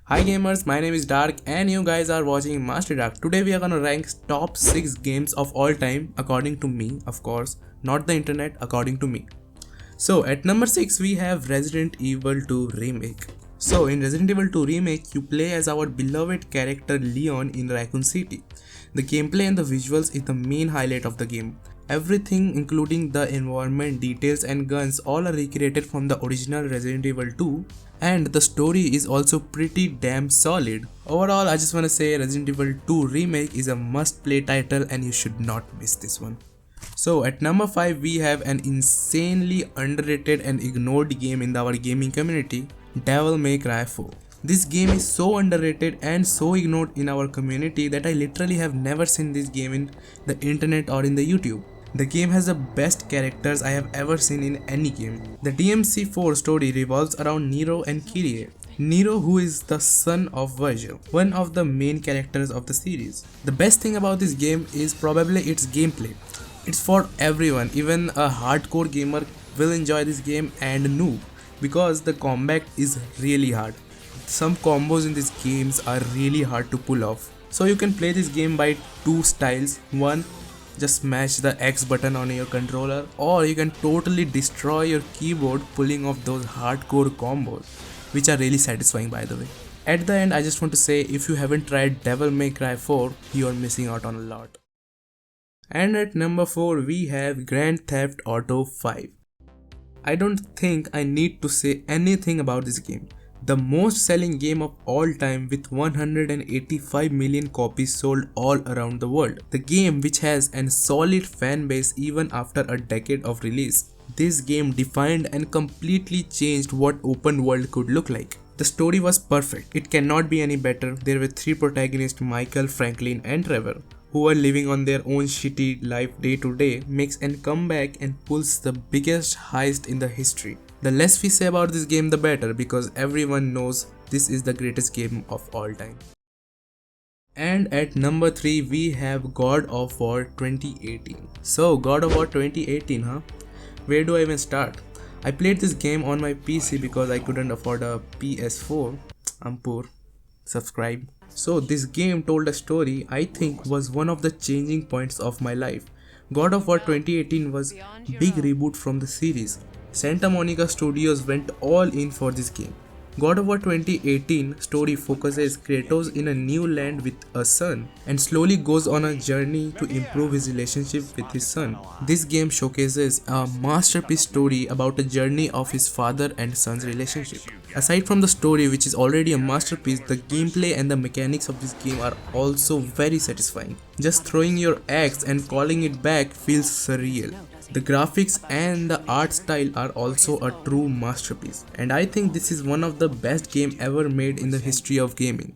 Hi gamers, my name is Dark and you guys are watching Master Dark. Today we are gonna rank top 6 games of all time according to me, of course, not the internet, according to me. So at number 6 we have Resident Evil 2 Remake. So in Resident Evil 2 Remake you play as our beloved character Leon in Raccoon City. The gameplay and the visuals is the main highlight of the game. Everything including the environment, details and guns all are recreated from the original Resident Evil 2 and the story is also pretty damn solid. Overall I just wanna say Resident Evil 2 Remake is a must play title and you should not miss this one. So at number 5 we have an insanely underrated and ignored game in our gaming community, Devil May Cry 4. This game is so underrated and so ignored in our community that I literally have never seen this game in the internet or in the YouTube. The game has the best characters I have ever seen in any game. The DMC4 story revolves around Nero and Kyrie. Nero, who is the son of Virgil, one of the main characters of the series. The best thing about this game is probably its gameplay. It's for everyone, even a hardcore gamer will enjoy this game and noob because the combat is really hard. Some combos in these games are really hard to pull off. So you can play this game by two styles. One, just smash the X button on your controller, or you can totally destroy your keyboard pulling off those hardcore combos, which are really satisfying by the way. At the end I just want to say if you haven't tried Devil May Cry 4, you are missing out on a lot. And at number 4 we have Grand Theft Auto 5. I don't think I need to say anything about this game. The most selling game of all time with 185 million copies sold all around the world. The game which has a solid fan base even after a decade of release. This game defined and completely changed what open world could look like. The story was perfect. It cannot be any better. There were three protagonists, Michael, Franklin and Trevor, who are living on their own shitty life day to day, makes a comeback and pulls the biggest heist in the history. The less we say about this game the better because everyone knows this is the greatest game of all time. And at number 3 we have God of War 2018. So God of War 2018 Where do I even start? I played this game on my PC because I couldn't afford a PS4. I'm poor. Subscribe. So this game told a story I think was one of the changing points of my life. God of War 2018 was big reboot from the series. Santa Monica Studios went all in for this game. God of War 2018 story focuses Kratos in a new land with a son and slowly goes on a journey to improve his relationship with his son. This game showcases a masterpiece story about a journey of his father and son's relationship. Aside from the story which is already a masterpiece, the gameplay and the mechanics of this game are also very satisfying. Just throwing your axe and calling it back feels surreal. The graphics and the art style are also a true masterpiece, and I think this is one of the best game ever made in the history of gaming.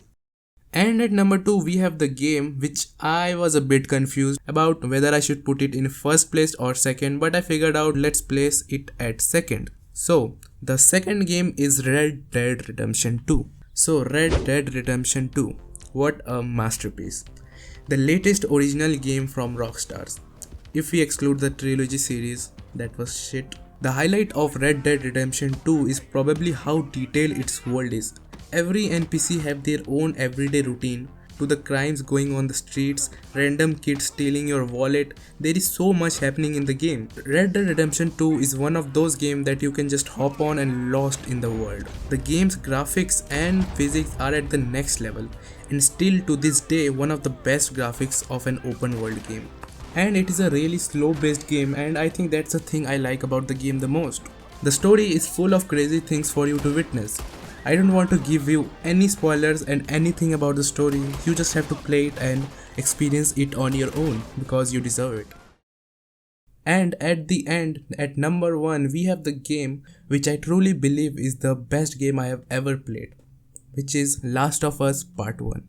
And at number 2 we have the game which I was a bit confused about whether I should put it in first place or second, but I figured out let's place it at second. So the second game is Red Dead Redemption 2. So Red Dead Redemption 2, what a masterpiece. The latest original game from Rockstars. If we exclude the trilogy series, that was shit. The highlight of Red Dead Redemption 2 is probably how detailed its world is. Every NPC have their own everyday routine, to the crimes going on the streets, random kids stealing your wallet. There is so much happening in the game. Red Dead Redemption 2 is one of those games that you can just hop on and lost in the world. The game's graphics and physics are at the next level, and still to this day one of the best graphics of an open world game. And it is a really slow based game, and I think that's the thing I like about the game the most. The story is full of crazy things for you to witness. I don't want to give you any spoilers and anything about the story, you just have to play it and experience it on your own because you deserve it. And at the end, at number 1 we have the game which I truly believe is the best game I have ever played, which is Last of Us Part 1.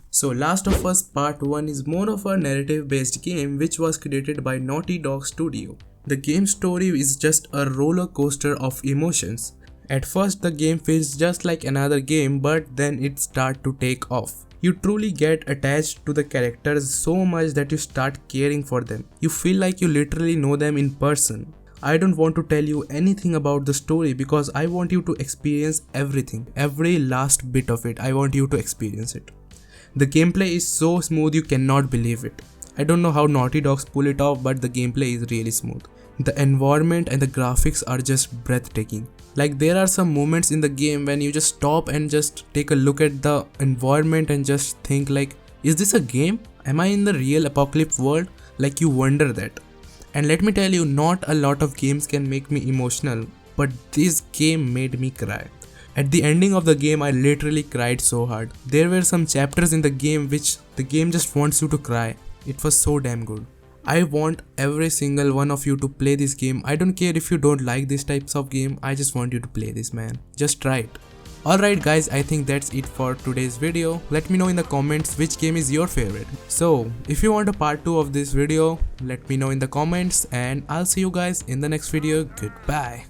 So Last of Us Part 1 is more of a narrative based game which was created by Naughty Dog Studio. The game story is just a roller coaster of emotions. At first the game feels just like another game, but then it starts to take off. You truly get attached to the characters so much that you start caring for them. You feel like you literally know them in person. I don't want to tell you anything about the story because I want you to experience everything, every last bit of it. I want you to experience it. The gameplay is so smooth you cannot believe it. I don't know how Naughty Dogs pull it off, but the gameplay is really smooth. The environment and the graphics are just breathtaking. Like there are some moments in the game when you just stop and just take a look at the environment and just think like, is this a game? Am I in the real apocalypse world? Like you wonder that. And let me tell you, not a lot of games can make me emotional, but this game made me cry. At the ending of the game, I literally cried so hard. There were some chapters in the game which the game just wants you to cry. It was so damn good. I want every single one of you to play this game. I don't care if you don't like these types of game. I just want you to play this, man. Just try it. Alright guys, I think that's it for today's video. Let me know in the comments which game is your favorite. So, if you want a part 2 of this video, let me know in the comments and I'll see you guys in the next video. Goodbye.